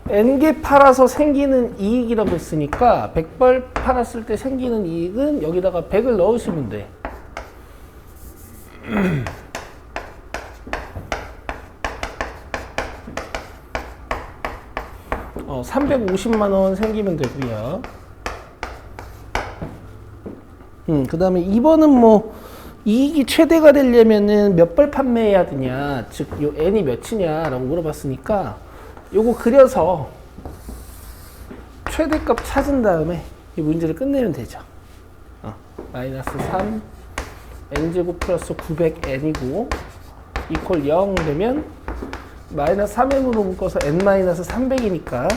n개 팔아서 생기는 이익이라고 했으니까 100벌 팔았을 때 생기는 이익은 여기다가 100을 넣으시면 돼. 350만 원 생기면 되고요. 그 다음에 2번은 뭐 이익이 최대가 되려면은 몇 벌 판매해야 되냐, 즉 요 n이 몇이냐 라고 물어봤으니까 요거 그려서 최대값 찾은 다음에 이 문제를 끝내면 되죠. 마이너스 3 n제곱 플러스 900n이고 이퀄 0 되면 마이너스 3n으로 묶어서 n-300이니까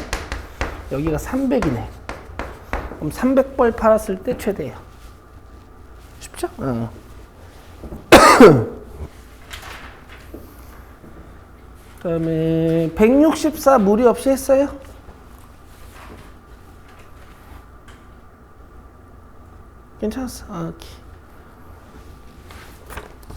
여기가 300이네. 그럼 300벌 팔았을 때 최대예요. 쉽죠? 그 다음에 164 무리 없이 했어요? 괜찮았어. 오케이.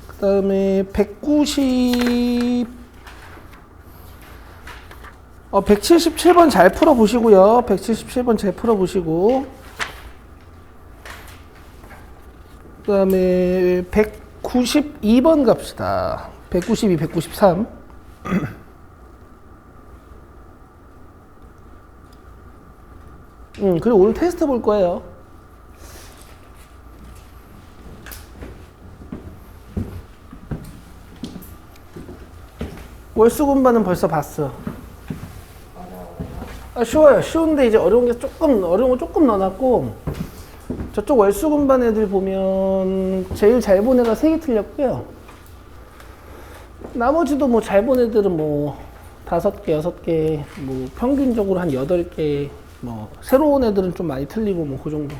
그 다음에 177번 잘 풀어보시고요. 177번 잘 풀어보시고, 그 다음에 192번 갑시다. 192, 193. 그리고 오늘 테스트 볼 거예요. 월수분반은 벌써 봤어. 쉬워요. 쉬운데 이제 어려운 거 조금 넣어놨고, 저쪽 월수분반 애들 보면 제일 잘 본 애가 3개 틀렸고요. 나머지도 뭐 잘 본 애들은 뭐 5개, 6개, 뭐 평균적으로 한 8개, 뭐 새로운 애들은 좀 많이 틀리고 뭐 그 정도.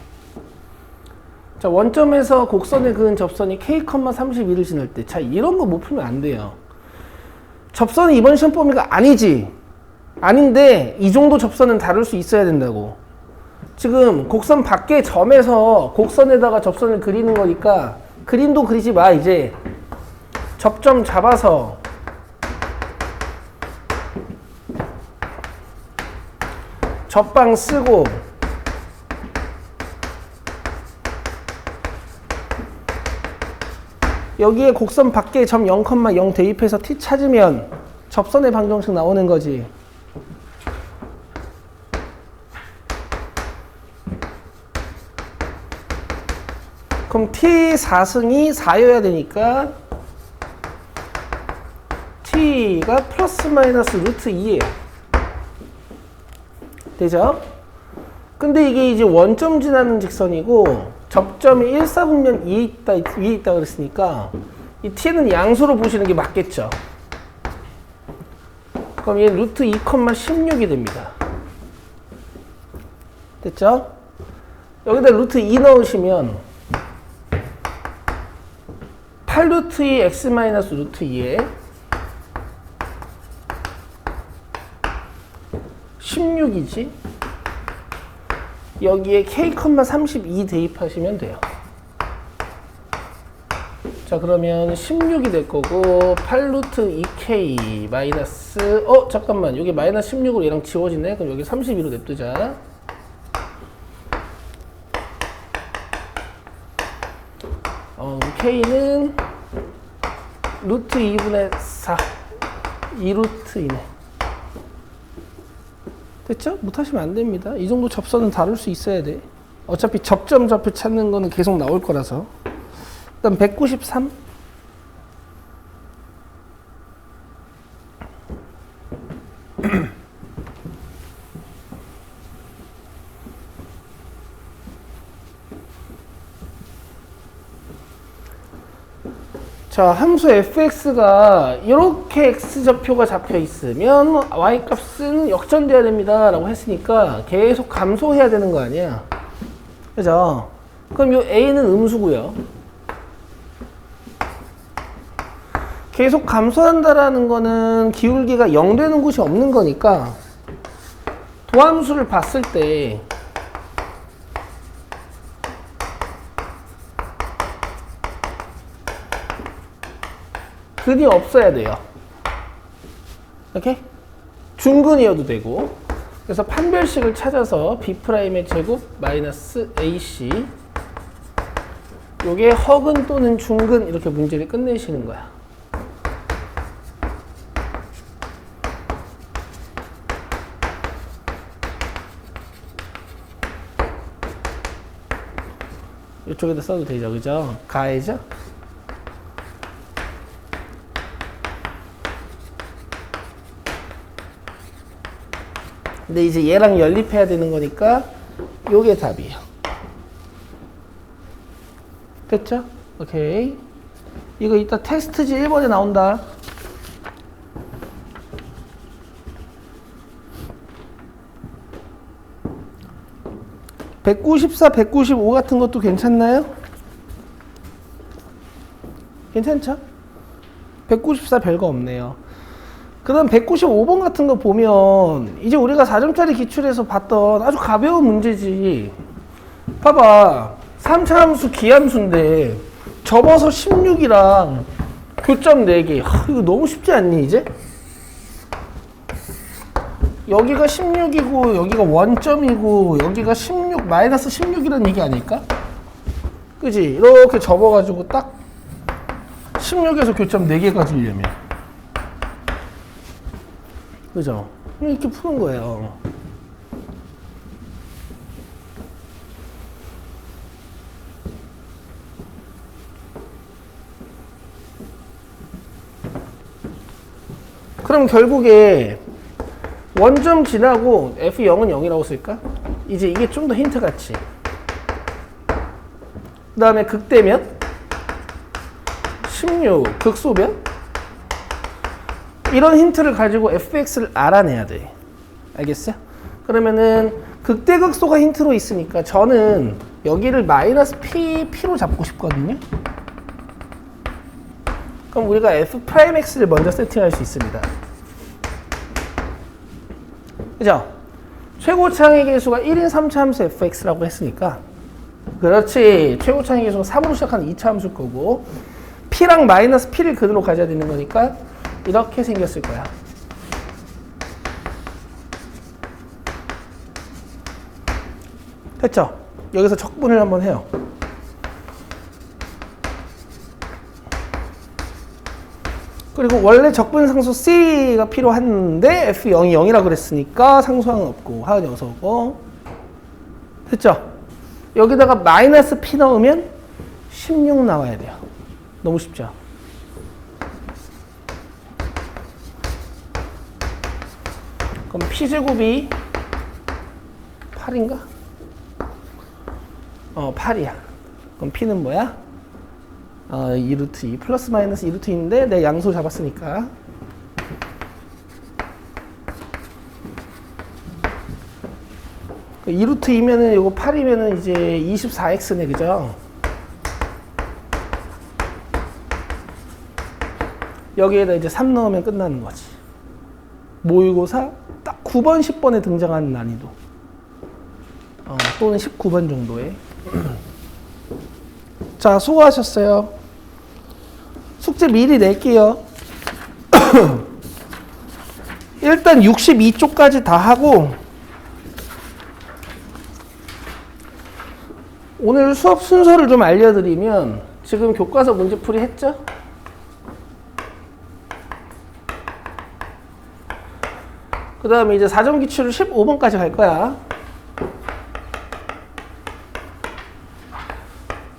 자, 원점에서 곡선에 그은 접선이 k,32를 지날 때, 자, 이런 거 못 풀면 안 돼요. 접선이 이번 시험 범위가 아니지. 아닌데 이 정도 접선은 다룰 수 있어야 된다고. 지금 곡선 밖의 점에서 곡선에다가 접선을 그리는 거니까 그림도 그리지 마. 이제 접점 잡아서 접방 쓰고 여기에 곡선 밖에 점 0,0 대입해서 t 찾으면 접선의 방정식 나오는 거지. 그럼 t 4승이 4여야 되니까 t가 플러스 마이너스 루트 2예요. 되죠? 근데 이게 이제 원점 지나는 직선이고 접점이 1사분면 위에 있다 그랬으니까 이 t는 양수로 보시는 게 맞겠죠. 그럼 얘 루트 2,16이 됩니다. 됐죠? 여기다 루트 2 넣으시면 8루트 2 x 마이너스 루트 2에 16이지. 여기에 k,32 대입하시면 돼요. 자, 그러면 16이 될 거고 8루트 2k 마이너스 잠깐만, 여기 마이너스 16으로 얘랑 지워지네. 그럼 여기 32로 냅두자. k는 루트 2분의 4 2루트이네. 됐죠? 못하시면 안 됩니다. 이 정도 접선은 다룰 수 있어야 돼. 어차피 접점 좌표 찾는 거는 계속 나올 거라서. 일단 193. 자, 함수 fx가 이렇게 x좌표가 잡혀 있으면 y값은 역전돼야 됩니다 라고 했으니까 계속 감소해야 되는 거 아니야. 그죠? 그럼 이 a는 음수고요. 계속 감소한다라는 거는 기울기가 0 되는 곳이 없는 거니까 도함수를 봤을 때 근이 없어야 돼요. 이렇게 중근이어도 되고. 그래서 판별식을 찾아서 B'의 제곱 마이너스 AC 요게 허근 또는 중근 이렇게 문제를 끝내시는 거야. 이쪽에다 써도 되죠, 그죠? 가해죠? 근데 이제 얘랑 연립해야 되는 거니까 요게 답이에요. 됐죠? 오케이. 이거 이따 테스트지 1번에 나온다. (194, 195) 같은 것도 괜찮나요? 괜찮죠? 194 별거 없네요. 그 다음 195번 같은 거 보면 이제 우리가 4점짜리 기출에서 봤던 아주 가벼운 문제지. 봐봐. 3차 함수 기함수인데 접어서 16이랑 교점 4개. 이거 너무 쉽지 않니 이제? 여기가 16이고 여기가 원점이고 여기가 16 마이너스 16이라는 얘기 아닐까? 그지? 이렇게 접어가지고 딱 16에서 교점 4개 가지려면 그죠? 이렇게 푸는 거예요. 그럼 결국에 원점 지나고 F0은 0이라고 쓸까? 이제 이게 좀 더 힌트 같지. 그 다음에 극대면 16 극소면 이런 힌트를 가지고 fx를 알아내야 돼. 알겠어요? 그러면은 극대극소가 힌트로 있으니까 저는 여기를 마이너스 p로 잡고 싶거든요. 그럼 우리가 f'x를 먼저 세팅할 수 있습니다. 그죠? 최고차항의 계수가 1인 3차 함수 fx라고 했으니까 그렇지. 최고차항의 계수가 3으로 시작하는 2차 함수일 거고 p랑 마이너스 p를 근으로 가져야 되는 거니까 이렇게 생겼을 거야. 됐죠? 여기서 적분을 한번 해요. 그리고 원래 적분 상수 C가 필요한데 F0이 0이라고 그랬으니까 상수항은 없고 하은 녀석고 됐죠? 여기다가 마이너스 P 넣으면 16 나와야 돼요. 너무 쉽죠? 그럼 P제곱이 8인가? 8이야. 그럼 P는 뭐야? 2루트 2 플러스 마이너스 2루트 2인데 내 양수 잡았으니까 2루트 2면은 이거 8이면은 이제 24x네 그죠? 여기에다 이제 3 넣으면 끝나는 거지. 모의고사 딱 9번 10번에 등장하는 난이도 또는 19번 정도에 자 수고하셨어요. 숙제 미리 낼게요. 일단 62쪽까지 다 하고 오늘 수업 순서를 좀 알려드리면 지금 교과서 문제풀이 했죠? 그 다음에 이제 4점 기출을 15번까지 갈 거야.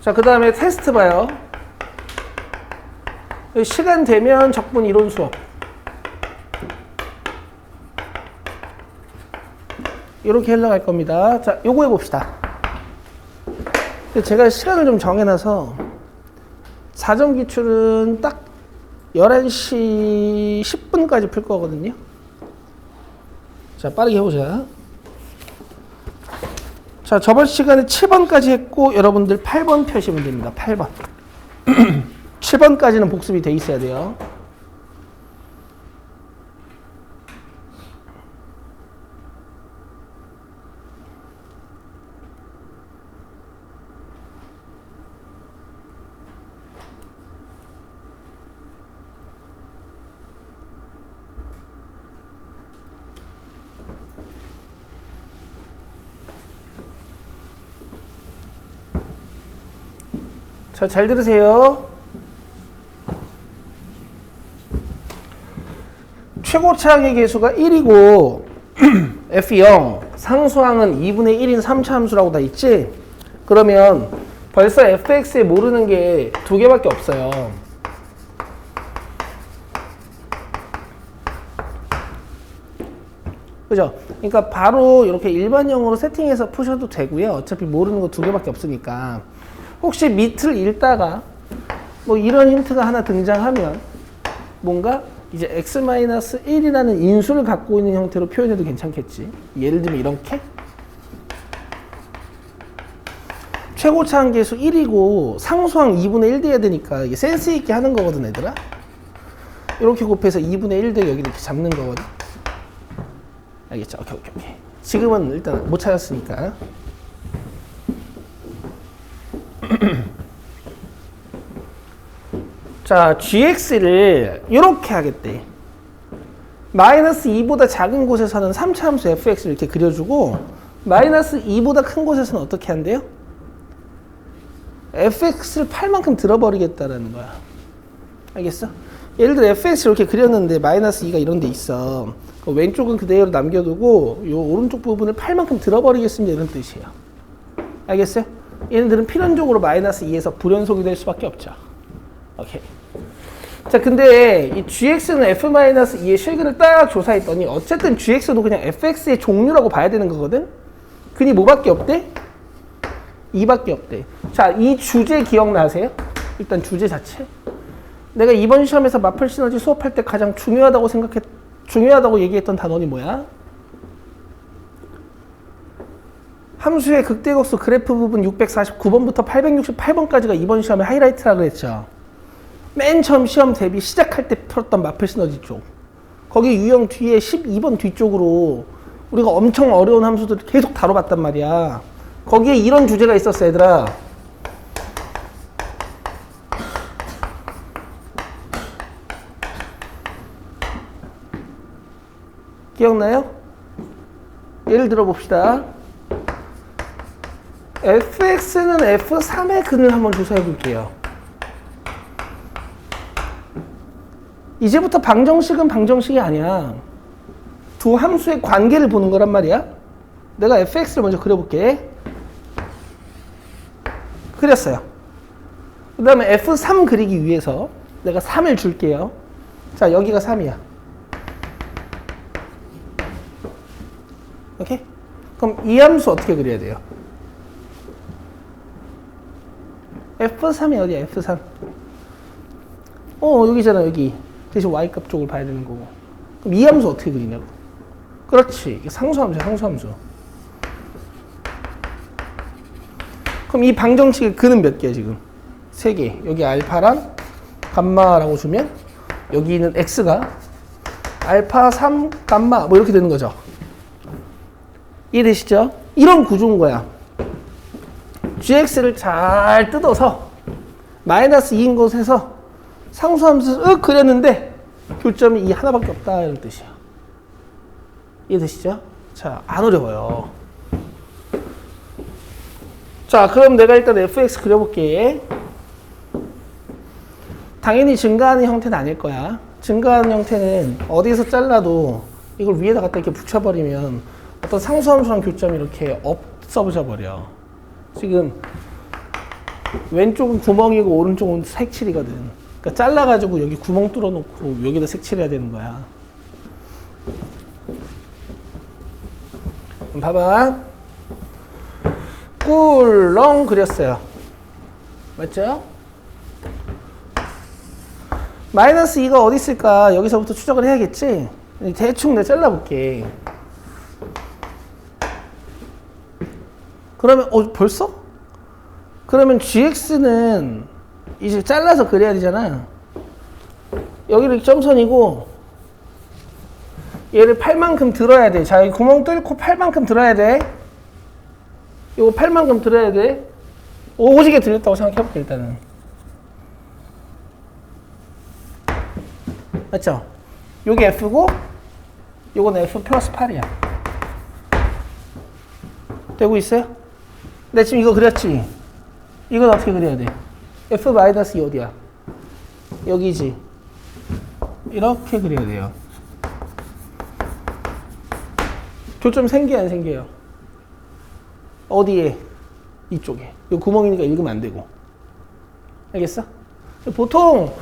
자, 그 다음에 테스트 봐요. 시간 되면 적분 이론 수업. 이렇게 흘러갈 겁니다. 자, 요거 해봅시다. 제가 시간을 좀 정해놔서 4점 기출은 딱 11시 10분까지 풀 거거든요. 자, 빠르게 해보자. 자, 저번 시간에 7번까지 했고 여러분들 8번 펴시면 됩니다. 8번. 7번까지는 복습이 돼 있어야 돼요. 자, 잘 들으세요. 최고차항의 계수가 1이고 F0 상수항은 2분의 1인 3차 함수라고 다 있지? 그러면 벌써 fx에 모르는 게 두 개밖에 없어요. 그죠? 그러니까 바로 이렇게 일반형으로 세팅해서 푸셔도 되고요. 어차피 모르는 거 두 개밖에 없으니까. 혹시 밑을 읽다가 뭐 이런 힌트가 하나 등장하면 뭔가 이제 x-1이라는 인수를 갖고 있는 형태로 표현해도 괜찮겠지. 예를 들면 이렇게 최고차항 계수 1이고 상수항 2분의 1 돼야 되니까 이게 센스 있게 하는 거거든, 얘들아. 이렇게 곱해서 2분의 1 대 여기 이렇게 잡는 거거든. 알겠죠? 오케이. 지금은 일단 못 찾았으니까. 자, gx를 이렇게 하겠대. 마이너스 2보다 작은 곳에서는 3차 함수 fx를 이렇게 그려주고 마이너스 2보다 큰 곳에서는 어떻게 한대요? fx를 8만큼 들어버리겠다라는 거야. 알겠어? 예를 들어 fx 이렇게 그렸는데 마이너스 2가 이런 데 있어. 왼쪽은 그대로 남겨두고 요 오른쪽 부분을 8만큼 들어버리겠습니다, 이런 뜻이에요. 알겠어요? 얘네들은 필연적으로 마이너스 2에서 불연속이 될 수밖에 없죠. 오케이. 자, 근데 이 gx는 f-2의 실근을 딱 조사했더니 어쨌든 gx도 그냥 fx의 종류라고 봐야 되는 거거든? 그니 뭐밖에 없대? 2밖에 없대. 자, 이 주제 기억나세요? 일단 주제 자체. 내가 이번 시험에서 마플 시너지 수업할 때 가장 중요하다고 얘기했던 단원이 뭐야? 함수의 극대각수 그래프 부분 649번부터 868번까지가 이번 시험의 하이라이트라고 그랬죠. 맨 처음 시험 대비 시작할 때 풀었던 마플 시너지 쪽. 거기 유형 뒤에 12번 뒤쪽으로 우리가 엄청 어려운 함수들을 계속 다뤄봤단 말이야. 거기에 이런 주제가 있었어, 얘들아. 기억나요? 예를 들어 봅시다. fx는 f3의 근을 한번 조사해 볼게요. 이제부터 방정식은 방정식이 아니야. 두 함수의 관계를 보는 거란 말이야. 내가 fx를 먼저 그려볼게. 그렸어요. 그 다음에 f3 그리기 위해서 내가 3을 줄게요. 자, 여기가 3이야. 오케이? 그럼 이 함수 어떻게 그려야 돼요? f3이 어디야, f3? 여기잖아, 여기. 대신 y값 쪽을 봐야 되는 거고. 그럼 이 함수 어떻게 그리냐고. 그렇지. 이게 상수함수야, 상수함수. 그럼 이 방정식의 근은 몇 개야, 지금? 3개. 여기 알파랑 감마라고 주면 여기 있는 x가 알파 3 감마 뭐 이렇게 되는 거죠. 이해되시죠? 이런 구조인 거야. gx를 잘 뜯어서 마이너스 2인 곳에서 상수함수를 그렸는데 교점이 이 하나밖에 없다, 이런 뜻이야. 이해되시죠? 자, 안 어려워요. 자, 그럼 내가 일단 fx 그려볼게. 당연히 증가하는 형태는 아닐 거야. 증가하는 형태는 어디서 잘라도 이걸 위에다 갖다 이렇게 붙여버리면 어떤 상수함수랑 교점이 이렇게 없어져 버려. 지금 왼쪽은 구멍이고 오른쪽은 색칠이거든. 그러니까 잘라가지고 여기 구멍 뚫어놓고 여기다 색칠해야 되는 거야. 그럼 봐봐. 꿀렁 그렸어요. 맞죠? 마이너스 2가 어디 있을까? 여기서부터 추적을 해야겠지? 대충 내가 잘라볼게. 그러면 벌써? 그러면 gx는 이제 잘라서 그려야 되잖아. 여기를 점선이고 얘를 8만큼 들어야 돼. 자, 여기 구멍 뚫고 8만큼 들어야 돼. 요거 8만큼 들어야 돼. 오지게 들렸다고 생각해볼게, 일단은. 맞죠? 요게 F고 요건 F 플러스 8이야. 되고 있어요? 근데 지금 이거 그렸지? 이건 어떻게 그려야 돼? F-2 어디야? 여기지. 이렇게 그려야 돼요. 교점 생겨요, 안 생겨요? 어디에? 이쪽에. 이 구멍이니까 읽으면 안 되고. 알겠어? 보통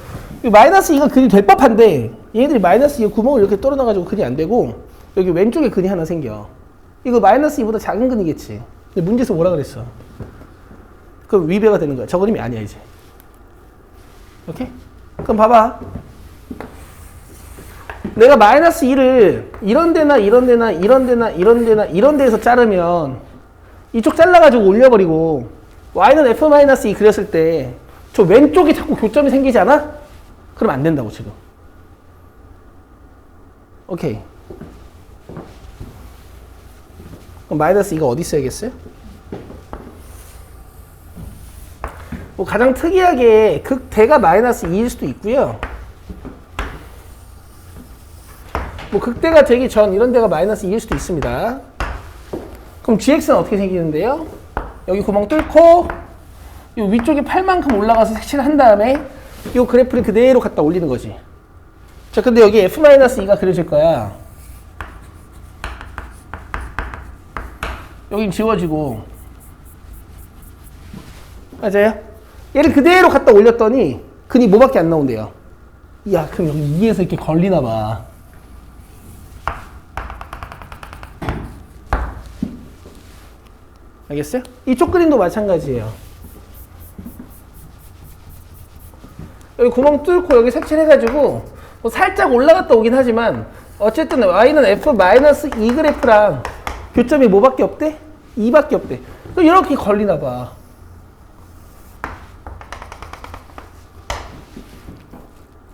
마이너스 2가 근이 될 법한데 얘네들이 마이너스 2가 구멍을 이렇게 뚫어놔가지고 근이 안 되고 여기 왼쪽에 근이 하나 생겨. 이거 마이너스 2보다 작은 근이겠지. 근데 문제에서 뭐라 그랬어? 그럼 위배가 되는 거야. 저 그림이 아니야 이제. 오케이? 그럼 봐봐. 내가 마이너스 2를 이런 데나 이런 데나 이런 데나 이런 데나 이런 데에서 자르면 이쪽 잘라가지고 올려버리고 y는 f-2 그렸을 때 저 왼쪽에 자꾸 교점이 생기지 않아? 그럼 안 된다고 지금. 오케이. 그럼 마이너스 2가 어디 있어야겠어요? 뭐 가장 특이하게 극대가 마이너스 2일 수도 있고요. 뭐 극대가 되기 전 이런 데가 마이너스 2일 수도 있습니다. 그럼 gx는 어떻게 생기는데요? 여기 구멍 뚫고 이 위쪽에 8만큼 올라가서 색칠을 한 다음에 이 그래프를 그대로 갖다 올리는 거지. 자, 근데 여기 f-2가 그려질 거야. 여긴 지워지고. 맞아요? 얘를 그대로 갖다 올렸더니 근이 뭐밖에 안 나온대요. 야, 그럼 여기 2에서 이렇게 걸리나 봐. 알겠어요? 이쪽 그림도 마찬가지예요. 여기 구멍 뚫고 여기 색칠해가지고 뭐 살짝 올라갔다 오긴 하지만 어쨌든 y는 f-2 그래프랑 교점이 뭐밖에 없대? 2밖에 없대. 그럼 이렇게 걸리나 봐.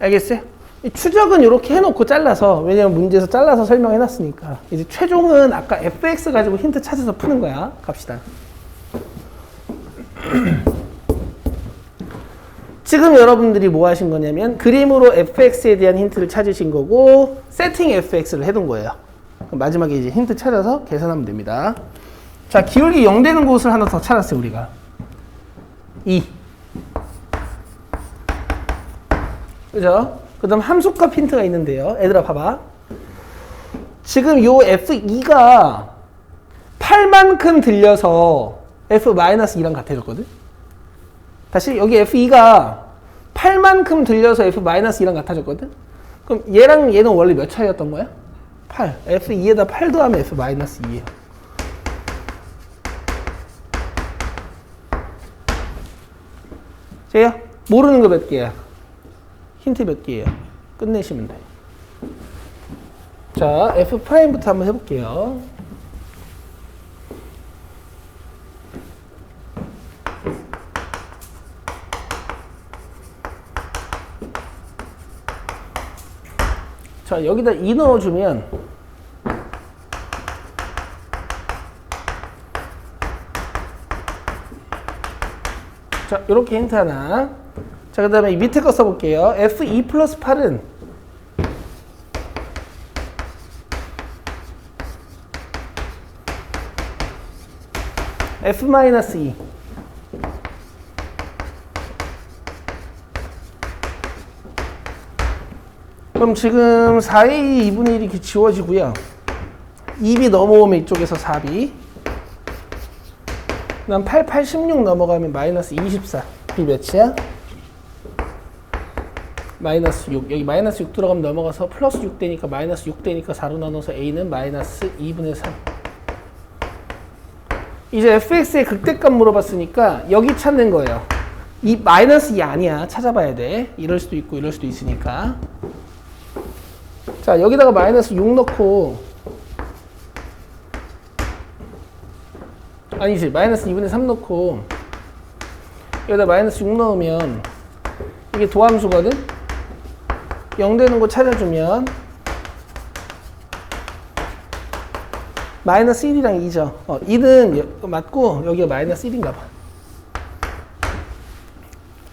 알겠어요? 이 추적은 이렇게 해놓고 잘라서, 왜냐면 문제에서 잘라서 설명해놨으니까. 이제 최종은 아까 fx 가지고 힌트 찾아서 푸는 거야. 갑시다. 지금 여러분들이 뭐 하신 거냐면 그림으로 fx에 대한 힌트를 찾으신 거고 세팅 fx를 해둔 거예요. 그럼 마지막에 이제 힌트 찾아서 계산하면 됩니다. 자, 기울기 0 되는 곳을 하나 더 찾았어요, 우리가. 2. 그죠? 그 다음 함수값 힌트가 있는데요. 얘들아, 봐봐. 지금 요 f2가 8만큼 들려서 f-2랑 같아졌거든? 다시, 여기 f2가 8만큼 들려서 f-2랑 같아졌거든? 그럼 얘랑 얘는 원래 몇 차이였던 거야? 8. f2에다 8 더하면 f-2예요. 제요? 모르는 거 몇 개야? 힌트 몇 개예요? 끝내시면 돼. 자, F'부터 한번 해볼게요. 자, 여기다 2 넣어주면 자, 요렇게 힌트 하나. 자, 그 다음에 이 밑에 거 써볼게요. F2 플러스 8은 F-2. 그럼 지금 4a 2분의 1이 이렇게 지워지고요. 2b 넘어오면 이쪽에서 4b. 그 다음 8, 8, 16 넘어가면 마이너스 24. b 몇이야? 마이너스 6. 여기 마이너스 6 들어가면 넘어가서 플러스 6 되니까 마이너스 6 되니까 4로 나눠서 a는 마이너스 2분의 3. 이제 fx의 극대값 물어봤으니까 여기 찾는 거예요. 이 마이너스 2 아니야. 찾아봐야 돼. 이럴 수도 있고 이럴 수도 있으니까. 자, 여기다가 마이너스 6 넣고 아니지. 마이너스 2분의 3 넣고 여기다 마이너스 6 넣으면 이게 도함수거든? 0 되는 거 찾아주면 마이너스 1이랑 2죠. 2는 맞고 여기가 마이너스 1인가 봐.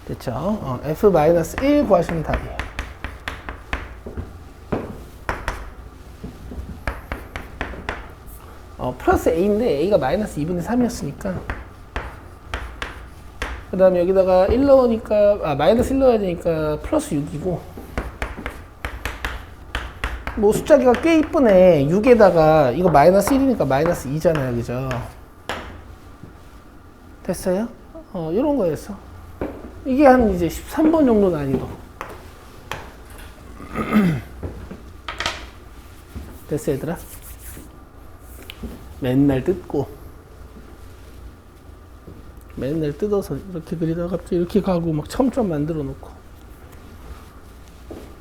됐죠? F-1 구하시면 답이에요. 플러스 A인데 A가 마이너스 2분의 3이었으니까 그 다음에 여기다가 1 넣으니까 마이너스 1 넣어야 되니까 플러스 6이고, 뭐 숫자기가 꽤 이쁘네. 6에다가 이거 마이너스 1이니까 마이너스 2잖아요, 그죠? 됐어요? 이런 거였어. 이게 한 이제 13번 정도 난이도. 됐어, 얘들아? 맨날 뜯고, 맨날 뜯어서 이렇게 그리다가 갑자기 이렇게 가고 막 첨점 만들어 놓고,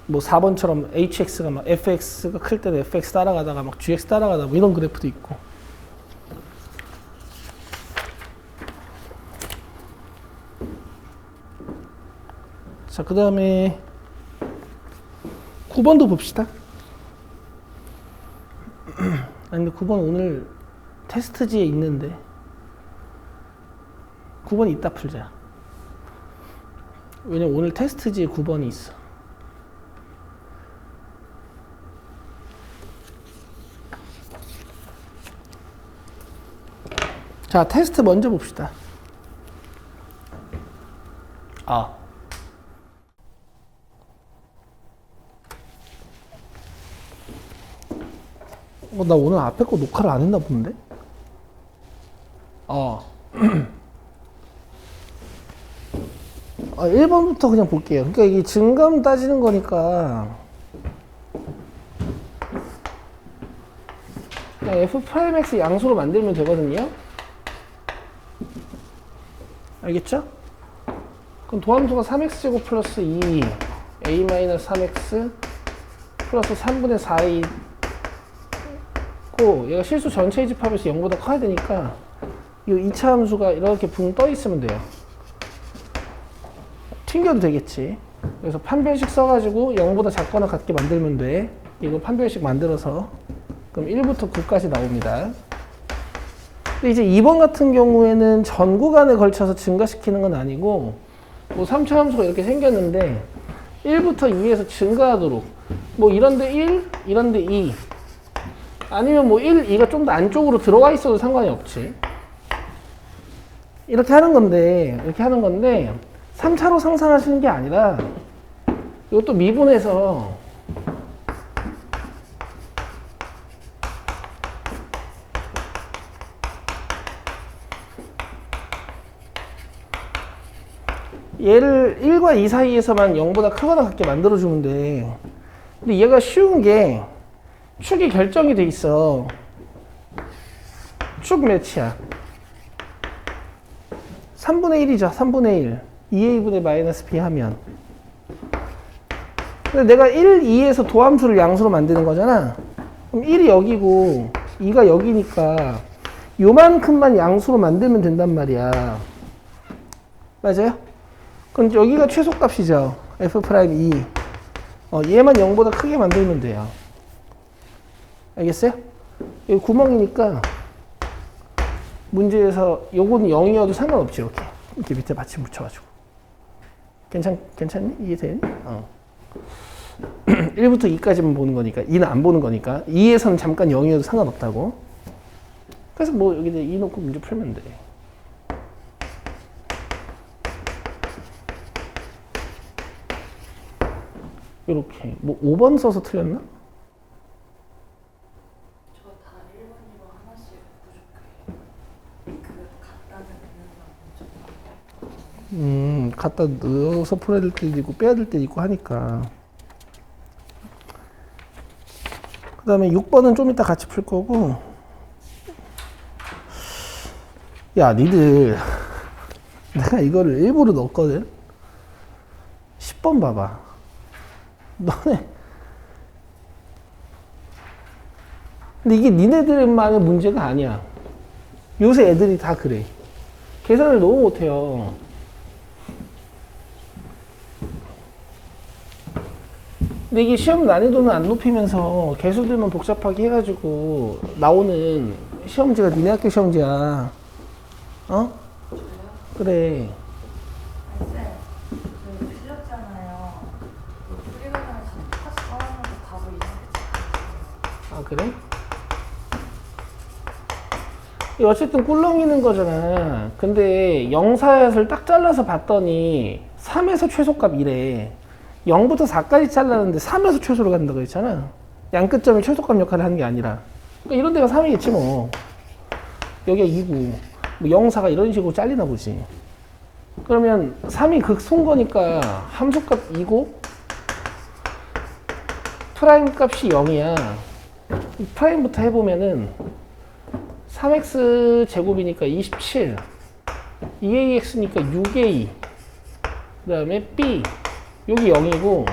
뭐 4번처럼 hx가 막 fx가 클 때는 fx 따라가다가 막 gx 따라가다가 뭐 이런 그래프도 있고. 자, 그 다음에 9번도 봅시다. 아니, 근데 9번 오늘 테스트지에 있는데 9번 이따 풀자. 왜냐면 오늘 테스트지에 9번이 있어. 자, 테스트 먼저 봅시다. 나 오늘 앞에 거 녹화를 안 했나 본데? 1번부터 그냥 볼게요. 그러니까 이게 증감 따지는 거니까 그냥 F'X 양수로 만들면 되거든요. 알겠죠? 그럼 도함수가 3x제곱 플러스 2 a-3x 플러스 3분의 4a 고, 얘가 실수 전체의 집합에서 0보다 커야 되니까 이 2차 함수가 이렇게 붕 떠 있으면 돼요. 튕겨도 되겠지. 그래서 판별식 써가지고 0보다 작거나 같게 만들면 돼. 이거 판별식 만들어서 그럼 1부터 9까지 나옵니다. 근데 이제 2번 같은 경우에는 전 구간에 걸쳐서 증가시키는 건 아니고, 뭐 3차 함수가 이렇게 생겼는데 1부터 2에서 증가하도록, 뭐 이런데 1, 이런데 2, 아니면 뭐 1, 2가 좀 더 안쪽으로 들어와 있어도 상관이 없지. 이렇게 하는 건데 3차로 상상하시는 게 아니라 이것도 미분해서 얘를 1과 2 사이에서만 0보다 크거나 같게 만들어주면 돼. 근데 얘가 쉬운 게 축이 결정이 돼 있어. 축 몇이야? 3분의 1이죠. 3분의 1. 2a분의 마이너스 b 하면. 근데 내가 1, 2에서 도함수를 양수로 만드는 거잖아. 그럼 1이 여기고 2가 여기니까 요만큼만 양수로 만들면 된단 말이야. 맞아요? 그럼 여기가 최소값이죠. f'2. 얘만 0보다 크게 만들면 돼요. 알겠어요? 여기 구멍이니까 문제에서 요거는 0이어도 상관없지. 이렇게 밑에 받침 붙여가지고. 괜찮니? 이해되니? 1부터 2까지만 보는 거니까, 2는 안 보는 거니까, 2에서는 잠깐 0이어도 상관없다고. 그래서 뭐 여기 2 놓고 문제 풀면 돼. 이렇게. 뭐 5번 써서 틀렸나? 저 다 1번, 2번 하나씩 부족해. 갖다 넣어서 풀어야 될 때도 있고 빼야 될 때도 있고 하니까. 그 다음에 6번은 좀 이따 같이 풀 거고. 야, 니들 내가 이거를 일부러 넣었거든. 10번 봐봐. 너네 근데 이게 니네들만의 문제가 아니야. 요새 애들이 다 그래. 계산을 너무 못해요. 근데 이게 시험 난이도는 안 높이면서 개수들만 복잡하게 해가지고 나오는 시험지가 니네 학교 시험지야. 저요? 그래. 쌤, 저 틀렸잖아요. 풀이과정에서 파스 써하면서 답을 이상하게 아, 그래? 어쨌든 꿀렁이는 거잖아. 근데 0사ят을 딱 잘라서 봤더니 3에서 최소값 이래. 0부터 4까지 잘랐는데 3에서 최소로 간다고 했잖아. 양 끝점이 최소값 역할을 하는 게 아니라. 그러니까 이런 데가 3이겠지 뭐. 여기가 2고 뭐 0, 4가 이런 식으로 잘리나 보지. 그러면 3이 극소인 거니까 함수값 2고 프라임 값이 0이야. 이 프라임부터 해보면은 3x 제곱이니까 27, 2ax니까 6a, 그 다음에 b, 여기 0이고,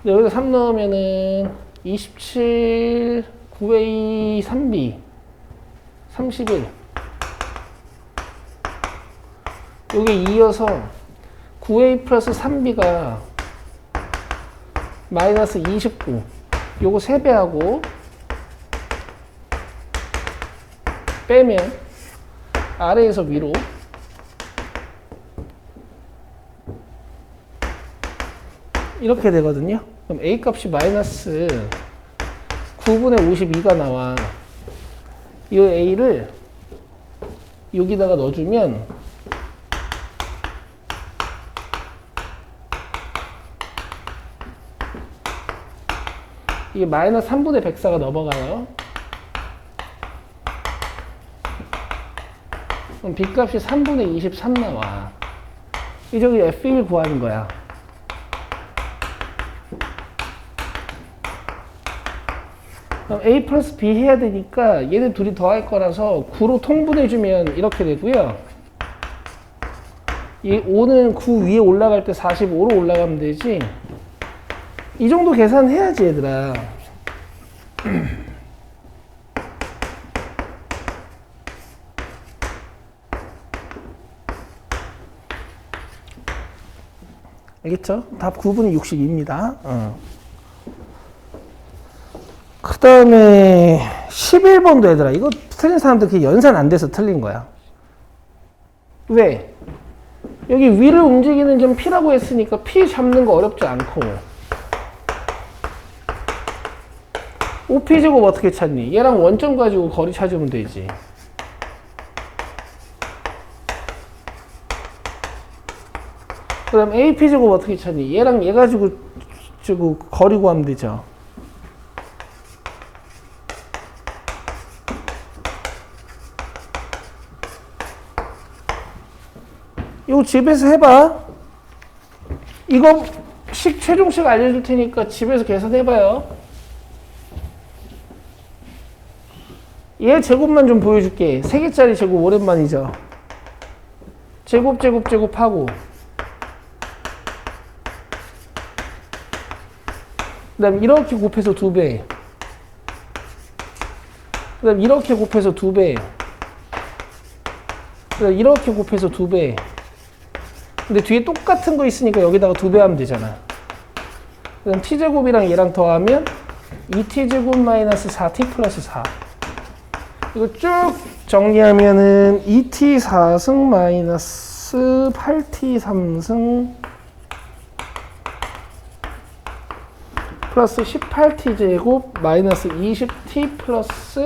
여기서 3 넣으면은 27, 9a, 3b, 31. 여기 이어서 9a 플러스 3b가 마이너스 29. 요거 3배하고 빼면 아래에서 위로 이렇게 되거든요. 그럼 a 값이 마이너스 9분의 52가 나와. 이 a를 여기다가 넣어주면 이게 마이너스 3분의 104가 넘어가요. 그럼 B값이 3분의 23 나와. 이 저기 F1 구하는 거야. 그럼 A 플러스 B 해야 되니까 얘네 둘이 더할 거라서 9로 통분해주면 이렇게 되고요. 이 5는 9 위에 올라갈 때 45로 올라가면 되지. 이 정도 계산해야지 얘들아. 알겠죠? 답 9분의 62입니다. 그 다음에 11번도 얘들아. 이거 틀린 사람들 그게 연산 안 돼서 틀린 거야. 왜? 여기 위를 움직이는 점 P라고 했으니까 P 잡는 거 어렵지 않고 5P제곱 어떻게 찾니? 얘랑 원점 가지고 거리 찾으면 되지. 그 다음 AP제곱 어떻게 찾니? 얘랑 얘 가지고 거리 구하면 되죠. 이거 집에서 해봐. 이거 최종식 알려줄 테니까 집에서 계산해봐요. 얘 제곱만 좀 보여줄게. 3개짜리 제곱 오랜만이죠. 제곱하고 그 다음 이렇게 곱해서 2배, 그 다음 이렇게 곱해서 2배, 그 다음 이렇게 곱해서 2배. 근데 뒤에 똑같은 거 있으니까 여기다가 2배 하면 되잖아. 그 다음 t제곱이랑 얘랑 더하면 2t제곱 마이너스 4t 플러스 4. 이거 쭉 정리하면은 2t 4승 마이너스 8t 3승 플러스 18t 제곱 마이너스 20t 플러스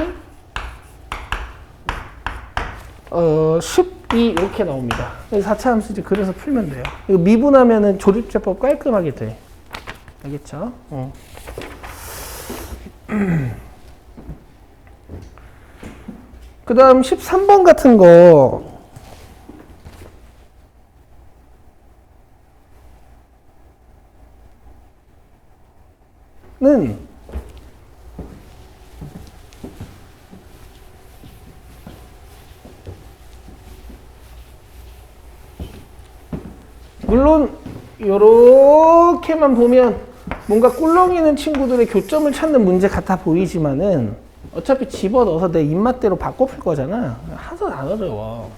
12 이렇게 나옵니다. 4차 함수 이제 그래서 풀면 돼요. 이거 미분하면은 조립제법 깔끔하게 돼. 알겠죠? 그 다음 13번 같은 거. 는 물론 요렇게만 보면 뭔가 꿀렁이는 친구들의 교점을 찾는 문제 같아 보이지만은 어차피 집어넣어서 내 입맛대로 바꿔 풀 거잖아. 하나도 안 어려워.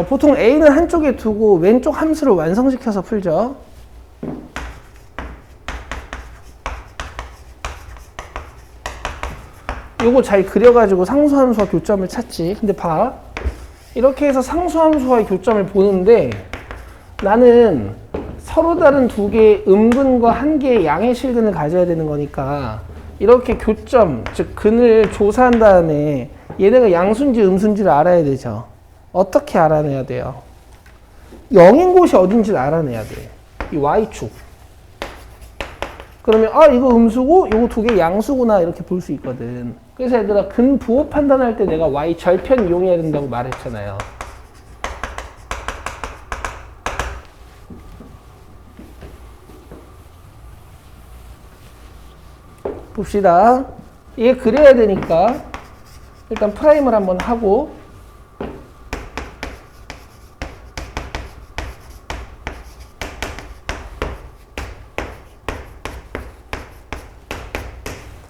보통 A는 한쪽에 두고 왼쪽 함수를 완성시켜서 풀죠. 요거 잘 그려가지고 상수함수와 교점을 찾지. 근데 봐. 이렇게 해서 상수함수와의 교점을 보는데 나는 서로 다른 두 개의 음근과 한 개의 양의 실근을 가져야 되는 거니까 이렇게 교점, 즉 근을 조사한 다음에 얘네가 양수인지 음수인지를 알아야 되죠. 어떻게 알아내야 돼요? 0인 곳이 어딘지를 알아내야 돼. 이 Y축. 그러면 이거 음수고 이거 두 개 양수구나 이렇게 볼 수 있거든. 그래서 얘들아 근 부호 판단할 때 내가 Y 절편 이용해야 된다고 말했잖아요. 봅시다. 얘 그려야 되니까 일단 프라임을 한번 하고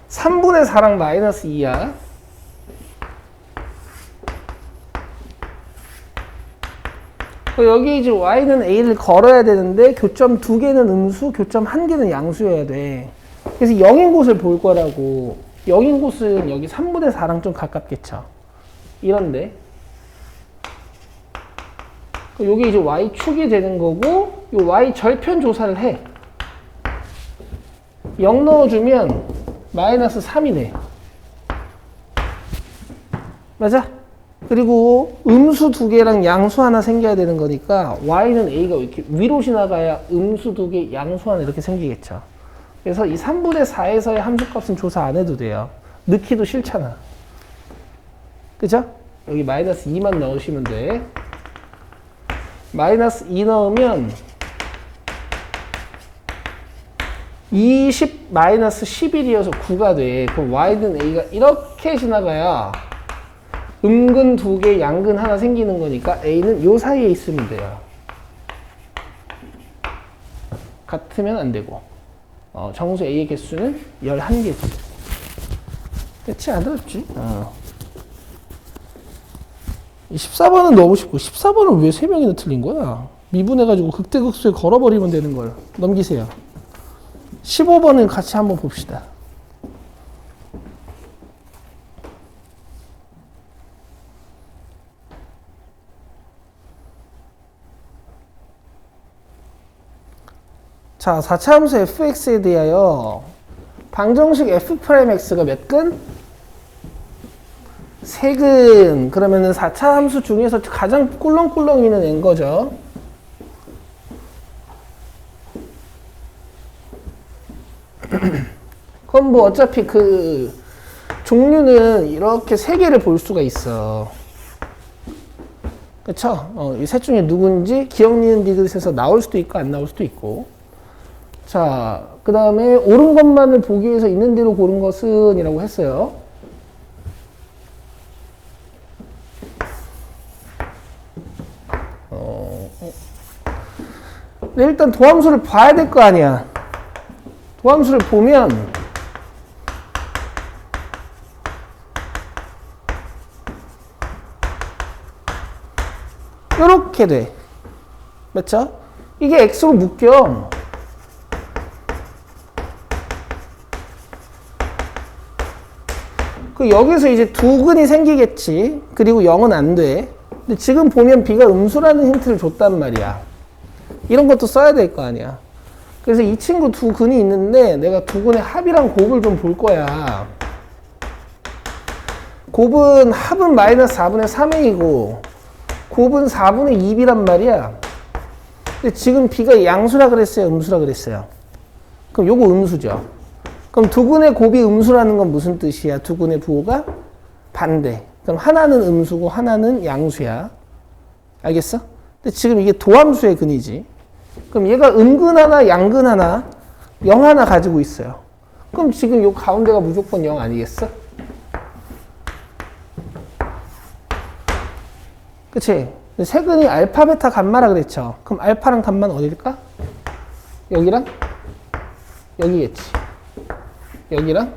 (3분의 4랑) 마이너스 2야. 여기 이제 y는 a를 걸어야 되는데 교점 두 개는 음수, 교점 한 개는 양수여야 돼. 그래서 0인 곳을 볼 거라고. 0인 곳은 여기 3분의 4랑 좀 가깝겠죠. 이런데 여기 이제 y축이 되는 거고 이 y 절편 조사를 해. 0 넣어주면 마이너스 3이네. 맞아? 그리고 음수 두 개랑 양수 하나 생겨야 되는 거니까 y는 a가 이렇게 위로 지나가야 음수 두 개, 양수 하나 이렇게 생기겠죠. 그래서 이 3분의 4에서의 함수값은 조사 안 해도 돼요. 넣기도 싫잖아. 그죠? 여기 마이너스 2만 넣으시면 돼. 마이너스 2 넣으면 20 마이너스 11이어서 9가 돼. 그럼 y는 a가 이렇게 지나가야 음근 두 개, 양근 하나 생기는 거니까 a는 요 사이에 있으면 돼요. 같으면 안 되고. 정수 a의 개수는 11개지. 그렇지? 안 어렵지? 14번은 너무 쉽고 14번은 왜 3명이나 틀린 거야? 미분해가지고 극대극소에 걸어버리면 되는 걸. 넘기세요. 15번은 같이 한번 봅시다. 자, 4차 함수 fx에 대하여 방정식 f'x가 몇 근? 3근. 그러면은 4차 함수 중에서 가장 꿀렁꿀렁이는 애인 거죠. 그럼 뭐 어차피 그 종류는 이렇게 3개를 볼 수가 있어. 그쵸? 이 셋 중에 누군지 기억, 니은, 디귿에서 나올 수도 있고 안 나올 수도 있고. 자, 그 다음에 옳은 것만을 보기 위해서 있는 대로 고른 것은 이라고 했어요. 근데 일단 도함수를 봐야 될 거 아니야. 도함수를 보면 이렇게 돼. 맞죠? 이게 x로 묶여. 여기서 이제 두 근이 생기겠지. 그리고 0은 안 돼. 근데 지금 보면 b가 음수라는 힌트를 줬단 말이야. 이런 것도 써야 될 거 아니야. 그래서 이 친구 두 근이 있는데 내가 두 근의 합이랑 곱을 좀 볼 거야. 곱은 합은 마이너스 4분의 3a이고 곱은 4분의 2b란 말이야. 근데 지금 b가 양수라 그랬어요? 음수라 그랬어요? 그럼 요거 음수죠. 그럼 두 근의 곱이 음수라는 건 무슨 뜻이야? 두 근의 부호가 반대. 그럼 하나는 음수고 하나는 양수야. 알겠어? 근데 지금 이게 도함수의 근이지. 그럼 얘가 음근 하나, 양근 하나, 0 하나 가지고 있어요. 그럼 지금 요 가운데가 무조건 0 아니겠어? 그치? 세근이 알파, 베타, 감마라 그랬죠? 그럼 알파랑 감마는 어딜까? 여기랑 여기겠지. 여기랑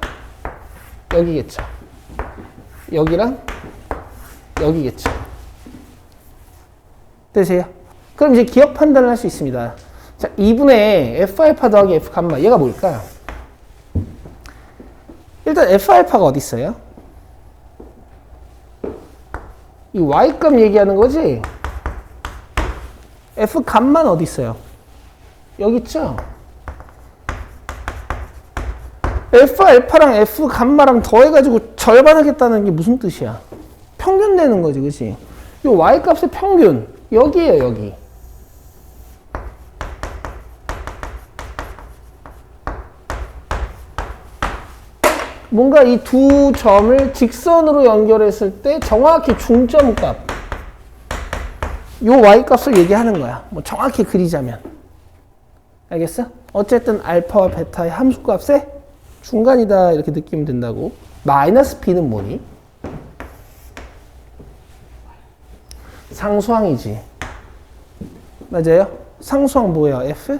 여기겠죠. 여기랑 여기겠죠. 되세요? 그럼 이제 기억 판단을 할 수 있습니다. 자, 2분의 F알파 더하기 F감마. 얘가 뭘까? 일단 F알파가 어디 있어요? 이 y값 얘기하는 거지? f 값만 어디 있어요? 여기 있죠? f 알파랑 f 감마랑 더해가지고 절반하겠다는 게 무슨 뜻이야? 평균 되는 거지, 그치? 이 y 값의 평균 여기에요, 여기. 뭔가 이 두 점을 직선으로 연결했을 때 정확히 중점값 이 y값을 얘기하는 거야. 뭐 정확히 그리자면. 알겠어? 어쨌든 알파와 베타의 함수값의 중간이다 이렇게 느끼면 된다고. 마이너스 b는 뭐니? 상수항이지. 맞아요? 상수항 뭐예요? f?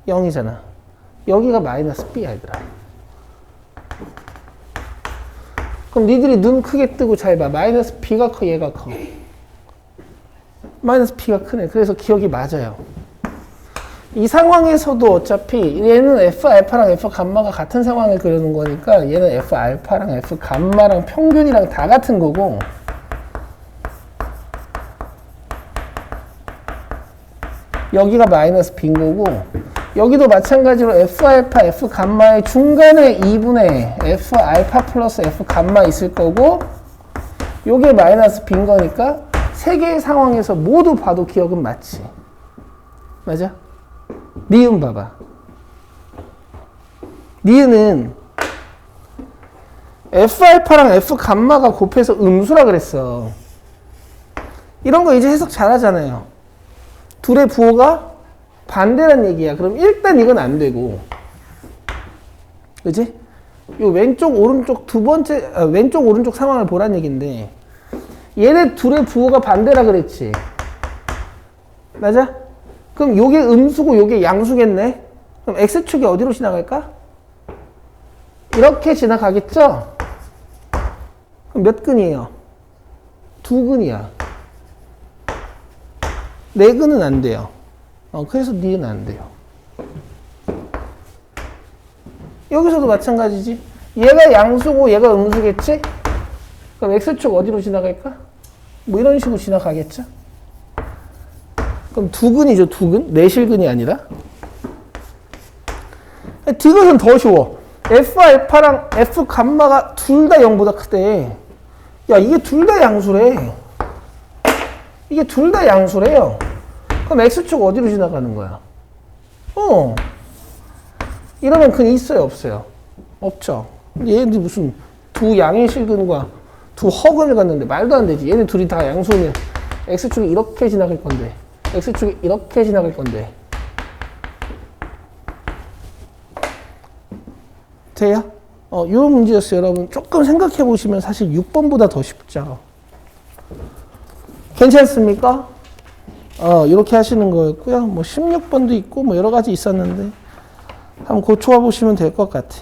0이잖아. 여기가 마이너스 b야 얘들아. 그럼 니들이 눈 크게 뜨고 잘 봐. 마이너스 b가 커, 얘가 커. 마이너스 b가 크네. 그래서 기억이 맞아요. 이 상황에서도 어차피 얘는 f 알파랑 f 감마가 같은 상황을 그리는 거니까 얘는 f 알파랑 f 감마랑 평균이랑 다 같은 거고, 여기가 마이너스 b인 거고, 여기도 마찬가지로 f 알파 f 감마의 중간에 2분의 f 알파 플러스 f 감마 있을 거고, 요게 마이너스 b인 거니까 세 개의 상황에서 모두 봐도 기억은 맞지. 맞아? 니은 봐봐. 니은은 f 알파랑 f 감마가 곱해서 음수라 그랬어. 이런 거 이제 해석 잘하잖아요. 둘의 부호가 반대란 얘기야. 그럼 일단 이건 안 되고, 그치? 요 왼쪽 오른쪽 두 번째 왼쪽 오른쪽 상황을 보란 얘기인데, 얘네 둘의 부호가 반대라 그랬지. 맞아? 그럼 요게 음수고 요게 양수겠네. 그럼 x축이 어디로 지나갈까? 이렇게 지나가겠죠? 그럼 몇 근이에요? 두 근이야. 네 근은 안 돼요. 그래서 니은 안 돼요. 여기서도 마찬가지지. 얘가 양수고 얘가 음수겠지? 그럼 x축 어디로 지나갈까? 뭐 이런 식으로 지나가겠죠? 그럼 두 근이죠, 두 근? 내실근이 아니라. 디귿은 더 쉬워. f 알파랑 f 감마가 둘 다 0보다 크대. 야, 이게 둘 다 양수래. 이게 둘 다 양수래요. 그럼 x축 어디로 지나가는 거야? 이러면 근 있어요, 없어요? 없죠. 근데 얘네들이 무슨 두 양의 실근과 두 허근을 갖는데 말도 안 되지. 얘네 둘이 다 양수면 x축이 이렇게 지나갈 건데, x축이 이렇게 지나갈 건데. 돼요? 요 문제였어요, 여러분. 조금 생각해 보시면 사실 6번보다 더 쉽죠. 괜찮습니까? 이렇게 하시는 거였고요. 뭐 16번도 있고 뭐 여러 가지 있었는데 한번 고쳐와 보시면 될 것 같아.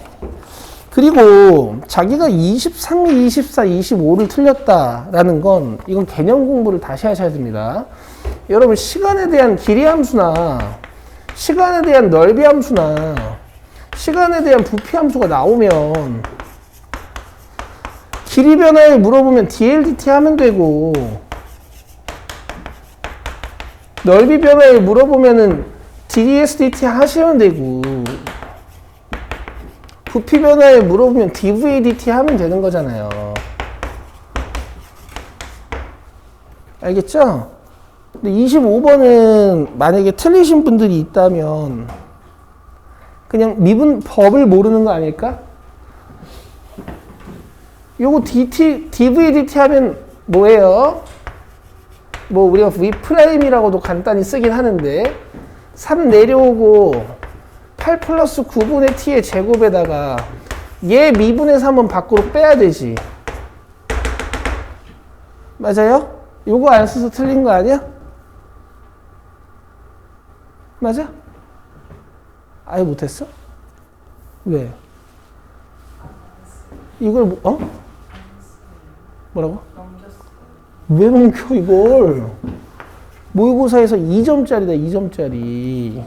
그리고 자기가 23, 24, 25를 틀렸다라는 건 이건 개념 공부를 다시 하셔야 됩니다. 여러분 시간에 대한 길이 함수나 시간에 대한 넓이 함수나 시간에 대한 부피 함수가 나오면 길이 변화를 물어보면 DLDT 하면 되고, 넓이 변화를 물어보면은 DDS-DT 하시면 되고, 부피 변화를 물어보면 DV-DT 하면 되는 거잖아요. 알겠죠? 근데 25번은 만약에 틀리신 분들이 있다면 그냥 미분 법을 모르는 거 아닐까? 요거 DV-DT 하면 뭐예요? 뭐 우리가 V'이라고도 간단히 쓰긴 하는데 3 내려오고 8 플러스 9분의 t의 제곱에다가 얘 미분의 3은 밖으로 빼야 되지. 맞아요? 요거 안 써서 틀린 거 아니야? 맞아? 아예 못했어? 왜? 이걸 뭐라고? 왜 넘겨 이걸? 모의고사에서 2점짜리다 2점짜리.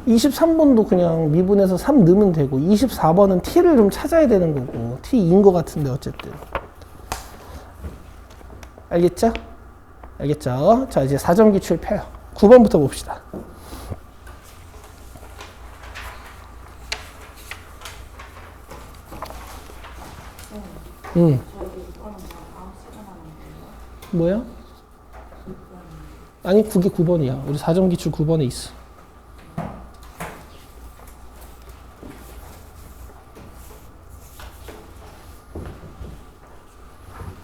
23번도 그냥 미분해서 3 넣으면 되고 24번은 t를 좀 찾아야 되는 거고 t인 것 같은데 어쨌든 알겠죠? 알겠죠? 자 이제 4점 기출 펴요. 9번부터 봅시다. 뭐야? 아니 그게 9번이야. 우리 4점 기출 9번에 있어.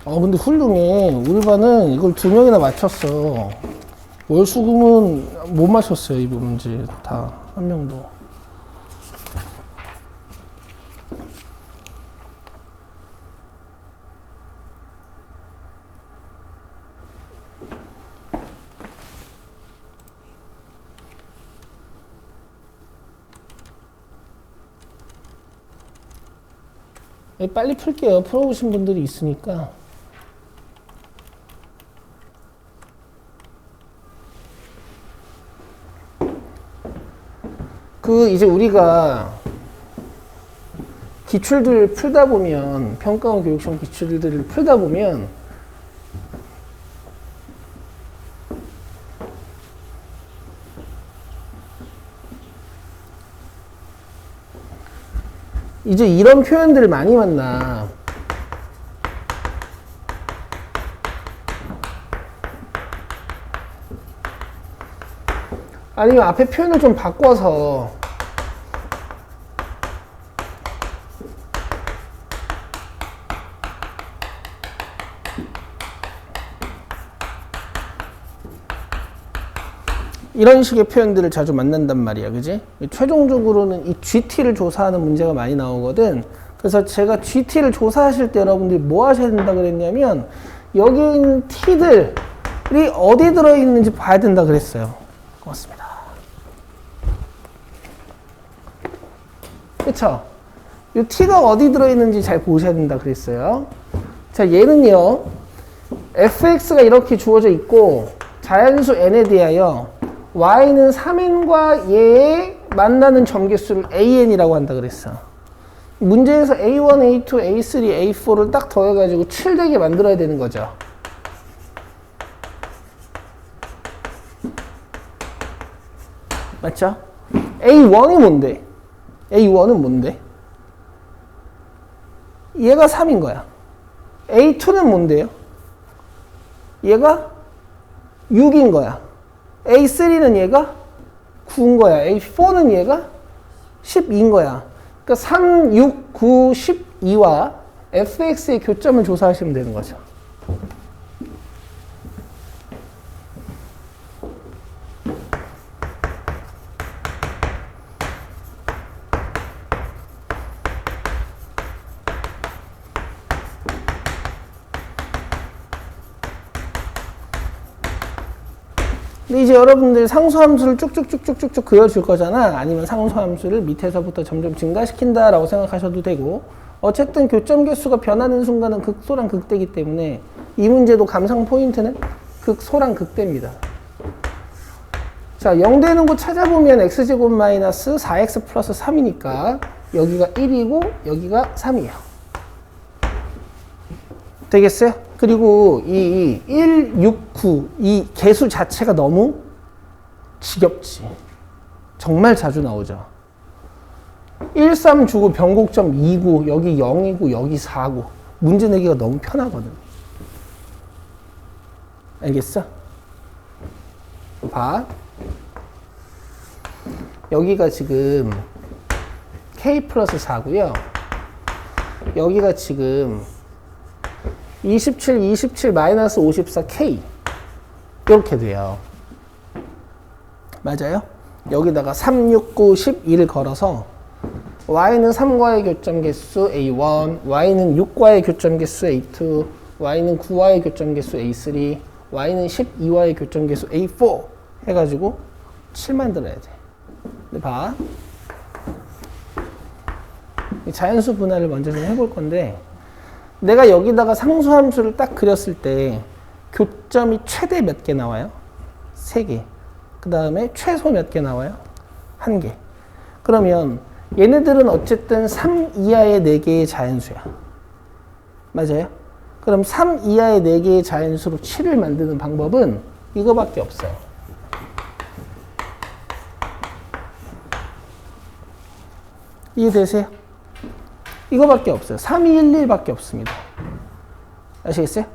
근데 훌륭해. 우리 반은 이걸 2명이나 맞췄어. 월수금은 못 맞췄어요. 이 문제 다 한 명도. 빨리 풀게요. 풀어보신 분들이 있으니까. 이제 우리가 기출들 풀다 보면, 평가원 교육시험 기출들을 풀다 보면, 이제 이런 표현들을 많이 만나. 아니면 앞에 표현을 좀 바꿔서 이런 식의 표현들을 자주 만난단 말이야. 그지? 최종적으로는 이 GT를 조사하는 문제가 많이 나오거든. 그래서 제가 GT를 조사하실 때 여러분들이 뭐 하셔야 된다 그랬냐면 여기 있는 T들이 어디 들어있는지 봐야 된다 그랬어요. 고맙습니다. 그쵸? 이 T가 어디 들어있는지 잘 보셔야 된다 그랬어요. 자, 얘는요. fx가 이렇게 주어져 있고 자연수 n에 대하여 y는 3n과 얘의 만나는 점개수를 an이라고 한다 그랬어. 문제에서 a1, a2, a3, a4를 딱 더해가지고 7되게 만들어야 되는 거죠. 맞죠? a1이 뭔데? a1은 뭔데? 얘가 3인 거야. a2는 뭔데요? 얘가 6인 거야. A3는 얘가 9인 거야. A4는 얘가 12인 거야. 그러니까 3, 6, 9, 12와 fx의 교점을 조사하시면 되는 거죠. 근데 이제 여러분들 상수함수를 쭉쭉쭉쭉쭉 그려줄 거잖아. 아니면 상수함수를 밑에서부터 점점 증가시킨다 라고 생각하셔도 되고, 어쨌든 교점 개수가 변하는 순간은 극소랑 극대이기 때문에 이 문제도 감상 포인트는 극소랑 극대입니다. 자, 0 되는 곳 찾아보면 x제곱 마이너스 4x 플러스 3이니까 여기가 1이고 여기가 3이에요. 되겠어요? 그리고 이 1, 6, 9 이 개수 자체가 너무 지겹지. 정말 자주 나오죠. 1, 3 주고 변곡점 2고 여기 0이고 여기 4고 문제 내기가 너무 편하거든. 알겠어? 봐. 여기가 지금 k 플러스 4고요. 여기가 지금 27, 27, 마이너스 54K 이렇게 돼요. 맞아요? 여기다가 3, 6, 9, 12를 걸어서 y는 3과의 교점 개수 A1, y는 6과의 교점 개수 A2, y는 9과의 교점 개수 A3, y는 12과의 교점 개수 A4 해가지고 7 만들어야 돼. 근데 봐. 자연수 분할을 먼저 좀 해볼 건데 내가 여기다가 상수함수를 딱 그렸을 때 교점이 최대 몇 개 나와요? 3개. 그 다음에 최소 몇 개 나와요? 1개. 그러면 얘네들은 어쨌든 3 이하의 4개의 자연수야. 맞아요? 그럼 3 이하의 4개의 자연수로 7을 만드는 방법은 이거밖에 없어요. 이해되세요? 이거밖에 없어요. 3, 2, 1, 1밖에 없습니다. 아시겠어요?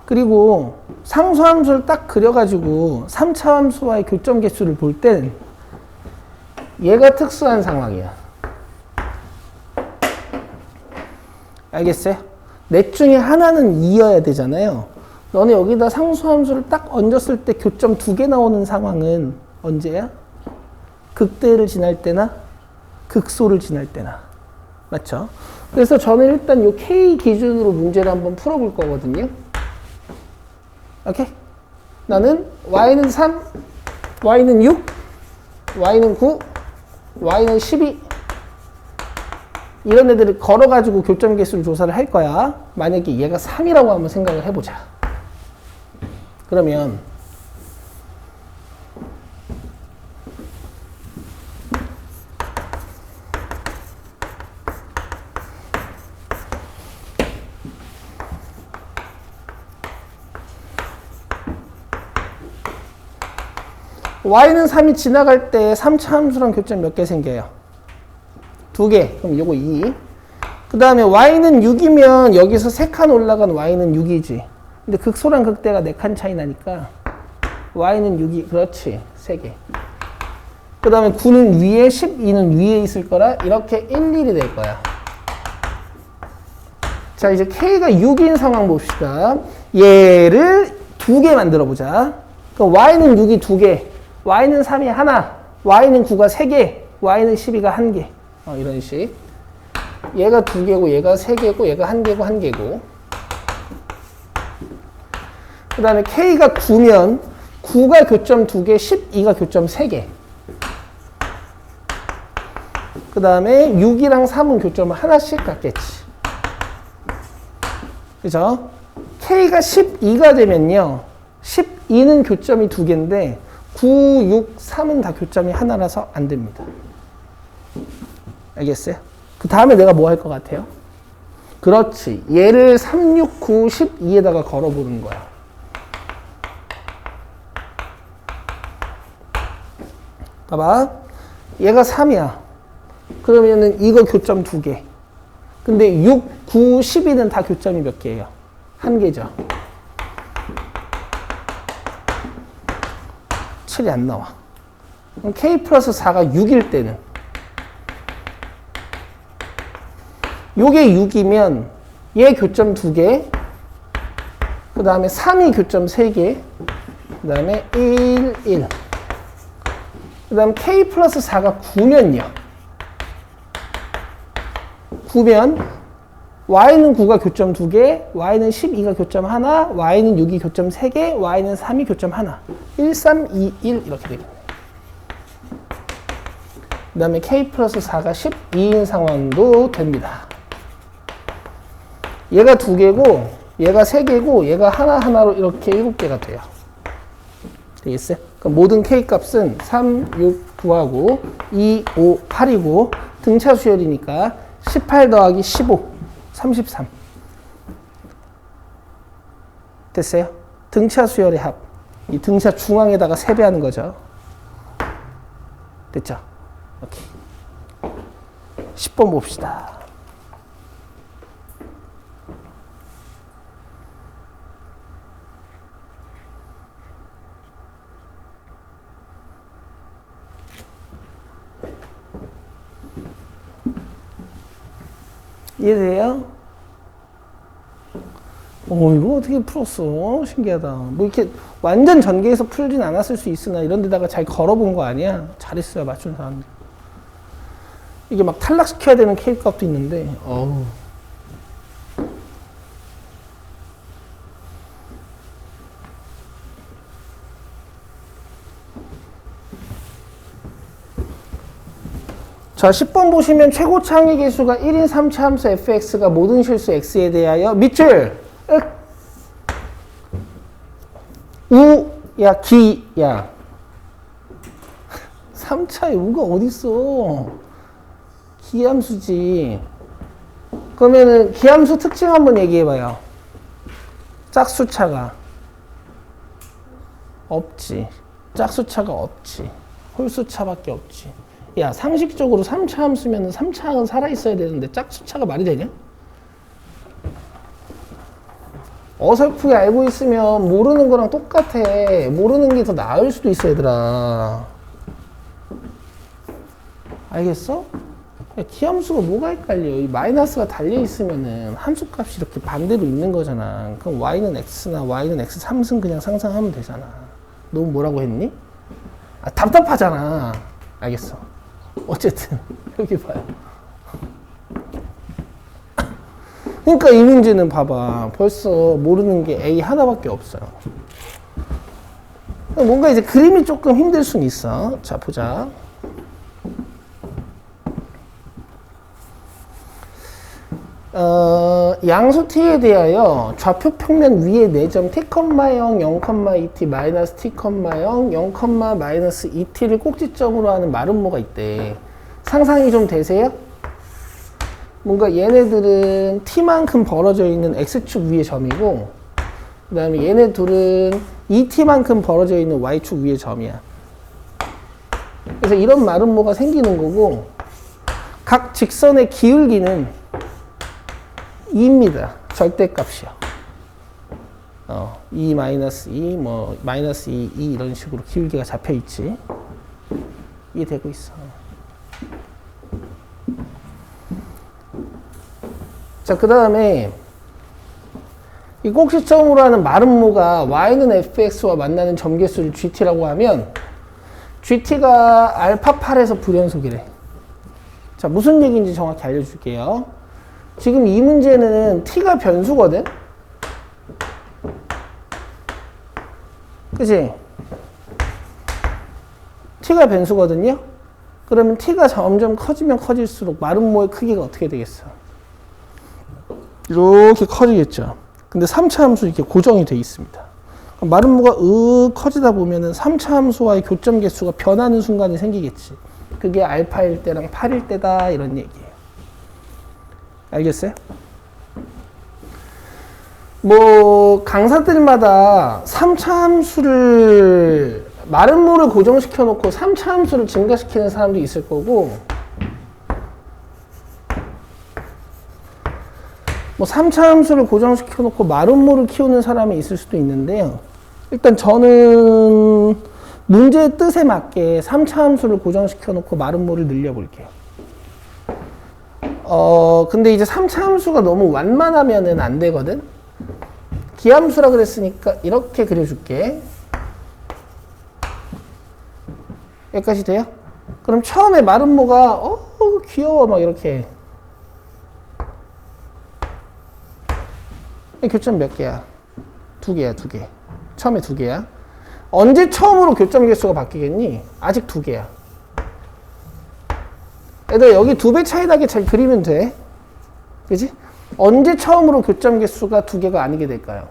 그리고 상수함수를 딱 그려가지고 3차 함수와의 교점 개수를 볼 땐 얘가 특수한 상황이야. 알겠어요? 넷 중에 하나는 2여야 되잖아요. 너네 여기다 상수함수를 딱 얹었을 때 교점 2개 나오는 상황은 언제야? 극대를 지날 때나 극소를 지날 때나. 맞죠? 그래서 저는 일단 요 K 기준으로 문제를 한번 풀어볼 거거든요. 오케이? 나는 Y는 3, Y는 6, Y는 9, Y는 12 이런 애들을 걸어가지고 교점 개수를 조사를 할 거야. 만약에 얘가 3이라고 한번 생각을 해보자. 그러면 Y는 3이 지나갈 때 3차 함수랑 교점 몇 개 생겨요? 2개. 그럼 요거 2. 그 다음에 Y는 6이면 여기서 3칸 올라간 Y는 6이지. 근데 극소랑 극대가 4칸 차이 나니까 Y는 6이, 그렇지. 3개. 그 다음에 9는 위에, 12는 위에 있을 거라 이렇게 1, 1이 될 거야. 자, 이제 K가 6인 상황 봅시다. 얘를 2개 만들어 보자. 그럼 Y는 6이 2개, Y는 3이 하나, Y는 9가 3개, Y는 12가 1개. 이런 식. 얘가 2개고, 얘가 3개고, 얘가 1개고, 1개고. 그 다음에 K가 9면 9가 교점 2개, 12가 교점 3개. 그 다음에 6이랑 3은 교점을 하나씩 갖겠지. 그죠? K가 12가 되면요. 12는 교점이 2개인데 9, 6, 3은 다 교점이 하나라서 안 됩니다. 알겠어요? 그 다음에 내가 뭐 할 것 같아요? 그렇지. 얘를 3, 6, 9, 12에다가 걸어보는 거야. 봐봐. 얘가 3이야. 그러면은 이거 교점 2개. 근데 6, 9, 12는 다 교점이 몇 개예요? 1개죠. 7이 안 나와. 그럼 K 플러스 4가 6일 때는 요게 6이면 얘 교점 2개, 그 다음에 3이 교점 3개, 그 다음에 1, 1. 그 다음 K 플러스 4가 9면요. 9면 Y는 9가 교점 2개, Y는 12가 교점 하나, Y는 6이 교점 3개, Y는 3이 교점 하나. 1, 3, 2, 1 이렇게 되겠네. 그 다음에 K 플러스 4가 12인 상황도 됩니다. 얘가 2개고, 얘가 3개고, 얘가 하나하나로 이렇게 7개가 돼요. 되겠어요? 그럼 모든 K 값은 3, 6, 9하고 2, 5, 8이고 등차 수열이니까 18 더하기 15, 33. 됐어요? 등차 수열의 합. 이 등차 중앙에다가 세배하는 거죠. 됐죠? 오케이. 10번 봅시다. 이해돼요? 이거 어떻게 풀었어? 신기하다. 뭐 이렇게 완전 전개해서 풀진 않았을 수 있으나 이런 데다가 잘 걸어본 거 아니야? 잘했어요, 맞춘 사람들. 이게 막 탈락시켜야 되는 K 값도 있는데, 자, 10번 보시면 최고 창의 계수가 1인 3차 함수 fx가 모든 실수 x에 대하여 밑줄 우, 야, 기, 야 3차에 우가 어딨어? 기함수지. 그러면은 기함수 특징 한번 얘기해봐요. 짝수차가 없지. 짝수차가 없지. 홀수차밖에 없지. 야, 상식적으로 3차 함수면 3차항은 살아있어야 되는데 짝수차가 말이 되냐? 어설프게 알고 있으면 모르는 거랑 똑같아. 모르는 게 더 나을 수도 있어, 얘들아. 알겠어? 야, 기함수가 뭐가 헷갈려? 이 마이너스가 달려있으면은 함수값이 이렇게 반대로 있는 거잖아. 그럼 y는 x나 y는 x 3승 그냥 상상하면 되잖아. 너무 뭐라고 했니? 아, 답답하잖아. 알겠어. 어쨌든 여기 봐요. 그러니까 이 문제는 봐봐. 벌써 모르는 게 A 하나밖에 없어요. 뭔가 이제 그림이 조금 힘들 수는 있어. 자, 보자. 양수 t에 대하여 좌표 평면 위에 4점 t, 0, 0,2t, 마이너스 t, 0, 0, 마이너스 2t를 꼭지점으로 하는 마름모가 있대. 상상이 좀 되세요? 뭔가 얘네들은 t만큼 벌어져 있는 x축 위의 점이고, 그 다음에 얘네 둘은 2t만큼 벌어져 있는 y축 위의 점이야. 그래서 이런 마름모가 생기는 거고, 각 직선의 기울기는 2입니다. 절대값이요. 2 마이너스 2, 뭐 마이너스 2, 2 이런 식으로 기울기가 잡혀 있지. 이해되고 있어. 자, 그 다음에 이 꼭지점으로 하는 마름모가 y는 fx와 만나는 점개수를 gt라고 하면 gt가 알파 8에서 불연속이래. 자, 무슨 얘기인지 정확히 알려줄게요. 지금 이 문제는 t가 변수거든? 그치? t가 변수거든요? 그러면 t가 점점 커지면 커질수록 마름모의 크기가 어떻게 되겠어? 이렇게 커지겠죠. 근데 3차 함수 이렇게 고정이 되어 있습니다. 마름모가 커지다 보면은 3차 함수와의 교점 개수가 변하는 순간이 생기겠지. 그게 알파일 때랑 8일 때다 이런 얘기예요. 알겠어요? 뭐 강사들마다 3차 함수를 마름모를 고정시켜 놓고 3차 함수를 증가시키는 사람도 있을 거고, 뭐 3차 함수를 고정시켜 놓고 마름모를 키우는 사람이 있을 수도 있는데요. 일단 저는 문제의 뜻에 맞게 3차 함수를 고정시켜 놓고 마름모를 늘려 볼게요. 근데 이제 3차 함수가 너무 완만하면은 안 되거든? 기함수라 그랬으니까 이렇게 그려줄게. 여기까지 돼요? 그럼 처음에 마름모가, 귀여워, 막 이렇게. 교점 몇 개야? 2개야, 2개. 처음에 2개야. 언제 처음으로 교점 개수가 바뀌겠니? 아직 2개야. 얘들아, 여기 2배 차이 나게 잘 그리면 돼. 그지? 언제 처음으로 교점 개수가 2개가 아니게 될까요?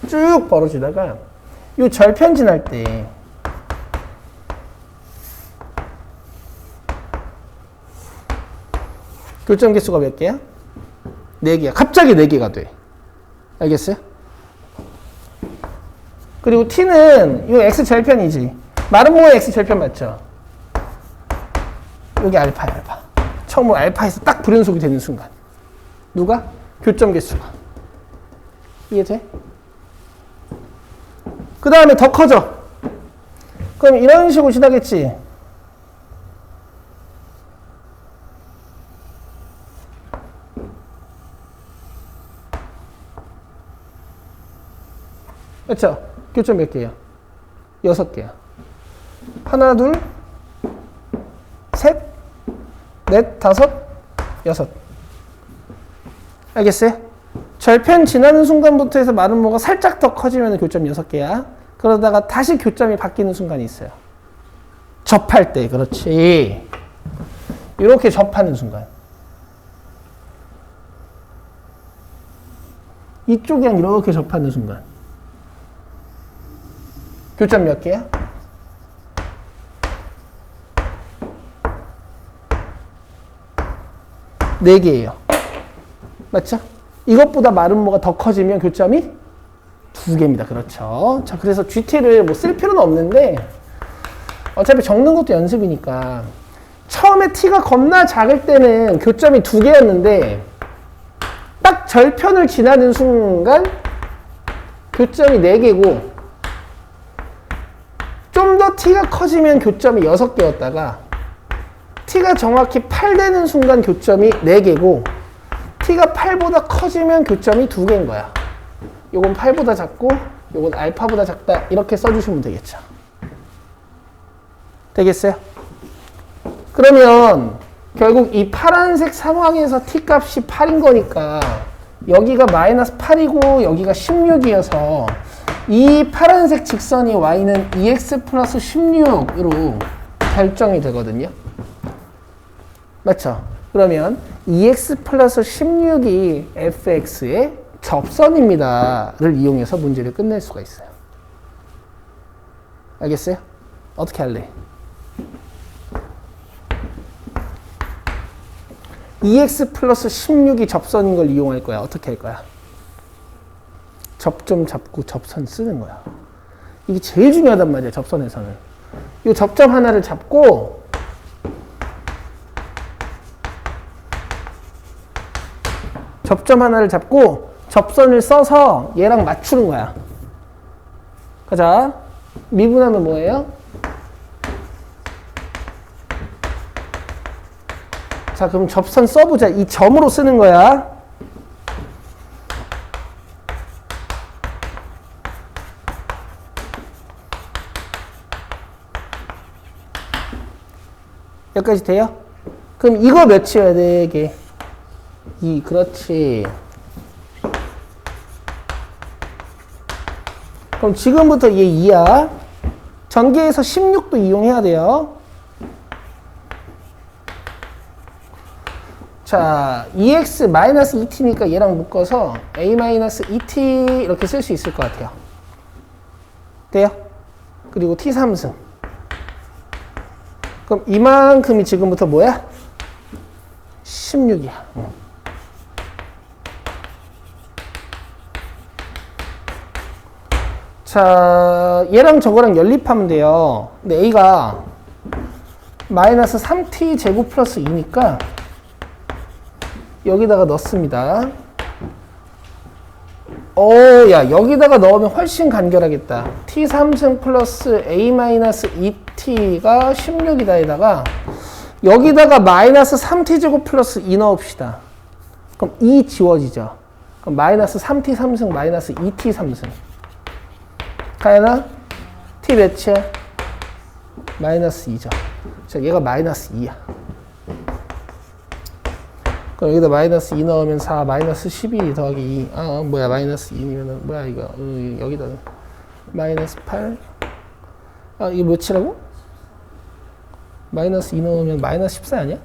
쭉 벌어지다가 요 절편 지날 때 교점 개수가 몇 개야? 4개야. 갑자기 4개가 돼. 알겠어요? 그리고 t는 요 x 절편이지. 마름모의 x 절편 맞죠? 여기 알파야, 알파. 처음으로 알파에서 딱 불연속이 되는 순간. 누가? 교점 개수가. 이해돼? 그 다음에 더 커져. 그럼 이런 식으로 지나겠지. 그렇죠? 교점 몇 개예요? 6개야. 하나, 둘, 셋, 넷, 다섯, 여섯. 알겠어요? 절편 지나는 순간부터 해서 마름모가 살짝 더 커지면 교점 6개야. 그러다가 다시 교점이 바뀌는 순간이 있어요. 접할 때, 그렇지. 이렇게 접하는 순간. 이쪽이랑 이렇게 접하는 순간. 교점 몇 개야? 4개예요. 맞죠? 이것보다 마른 모가 더 커지면 교점이 2개입니다. 그렇죠. 자, 그래서 GT를 뭐 쓸 필요는 없는데 어차피 적는 것도 연습이니까 처음에 t가 겁나 작을 때는 교점이 2개였는데 딱 절편을 지나는 순간 교점이 4개고 좀 더 t가 커지면 교점이 6개였다가 t가 정확히 8 되는 순간 교점이 4개고 t가 8보다 커지면 교점이 2개인 거야. 요건 8보다 작고 요건 알파보다 작다 이렇게 써주시면 되겠죠. 되겠어요? 그러면 결국 이 파란색 상황에서 t 값이 8인 거니까 여기가 마이너스 8이고 여기가 16이어서 이 파란색 직선이 y는 2x 플러스 16으로 결정이 되거든요. 맞죠? 그러면 2x 플러스 16이 fx의 접선입니다를 이용해서 문제를 끝낼 수가 있어요. 알겠어요? 어떻게 할래? 2x 플러스 16이 접선인 걸 이용할 거야. 어떻게 할 거야? 접점 잡고 접선 쓰는 거야. 이게 제일 중요하단 말이야. 접선에서는. 이 접점 하나를 잡고 접선을 써서 얘랑 맞추는 거야. 가자. 미분하면 뭐예요? 자, 그럼 접선 써보자. 이 점으로 쓰는 거야. 여기까지 돼요? 그럼 이거 몇이어야 돼, 이게? 2, 그렇지. 그럼 지금부터 얘 2야. 전개에서 16도 이용해야 돼요. 자, 2x-2t니까 얘랑 묶어서 a-2t 이렇게 쓸 수 있을 것 같아요. 돼요? 그리고 t 3승. 그럼 이만큼이 지금부터 뭐야? 16이야. 자, 얘랑 저거랑 연립하면 돼요. 근데 a가 마이너스 3t 제곱 플러스 2니까 여기다가 넣습니다. 야, 여기다가 넣으면 훨씬 간결하겠다. t 3승 플러스 a-2t가 16이다에다가 여기다가 마이너스 3t 제곱 플러스 2 넣읍시다. 그럼 2 지워지죠. 그럼 마이너스 3t 3승 마이너스 2t 3승. 가연아? t 몇이야? 마이너스 2죠. 자, 얘가 마이너스 2야. 그럼 여기다 마이너스 2 넣으면 4, 마이너스 12 더하기 2. 뭐야, 마이너스 2면은, 뭐야, 이거. 여기다 마이너스 8. 이게 몇이라고? 마이너스 2 넣으면 마이너스 14 아니야?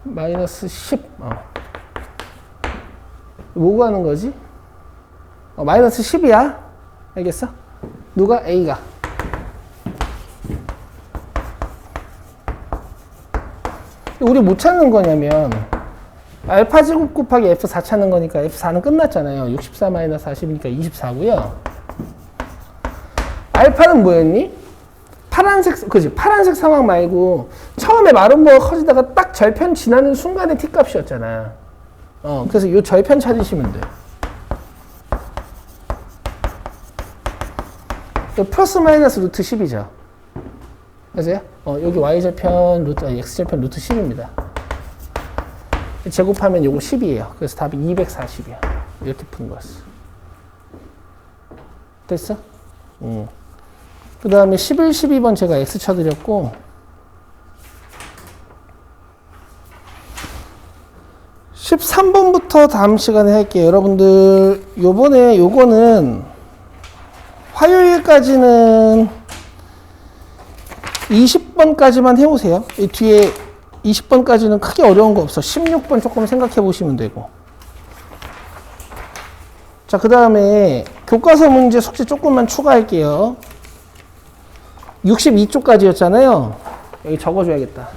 마이너스 10. 뭐 구하는 거지? 마이너스 10이야. 알겠어? 누가? A가. 우리 뭐 찾는 거냐면 알파 제곱 곱하기 F4 찾는 거니까 F4는 끝났잖아요. 64 마이너스 40이니까 24고요. 알파는 뭐였니? 파란색, 그지? 파란색 상황 말고 처음에 마른 모가 커지다가 딱 절편 지나는 순간에 t 값이었잖아. 그래서 이 절편 찾으시면 돼요. 플러스 마이너스 루트 10이죠. 맞아요? 여기 y절편, x절편 루트 10입니다. 제곱하면 요거 10이에요. 그래서 답이 240이야. 이렇게 푸는 거였어. 됐어? 그 다음에 11, 12번 제가 x 쳐드렸고 13번부터 다음 시간에 할게요. 여러분들 요번에 요거는 화요일까지는 20번까지만 해오세요. 이 뒤에 20번까지는 크게 어려운 거 없어. 16번 조금 생각해 보시면 되고. 자, 그 다음에 교과서 문제 숙제 조금만 추가할게요. 62쪽까지였잖아요. 여기 적어줘야겠다.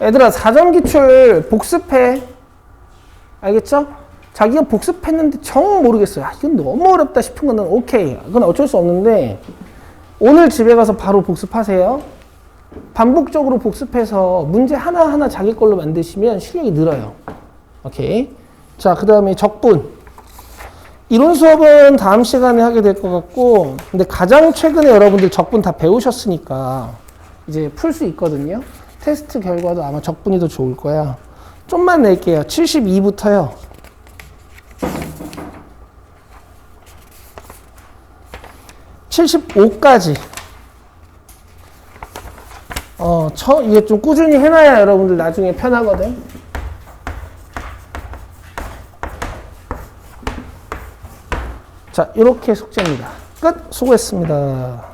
얘들아, 사전기출 복습해. 알겠죠? 자기가 복습했는데 정 모르겠어요. 아, 이건 너무 어렵다 싶은 거는 오케이. 그건 어쩔 수 없는데 오늘 집에 가서 바로 복습하세요. 반복적으로 복습해서 문제 하나하나 자기 걸로 만드시면 실력이 늘어요. 오케이. 자, 그 다음에 적분. 이론 수업은 다음 시간에 하게 될 것 같고, 근데 가장 최근에 여러분들 적분 다 배우셨으니까 이제 풀 수 있거든요. 테스트 결과도 아마 적분이 더 좋을 거야. 좀만 낼게요. 72부터요. 75까지. 이게 좀 꾸준히 해놔야 여러분들 나중에 편하거든. 자, 이렇게 숙제입니다. 끝. 수고했습니다.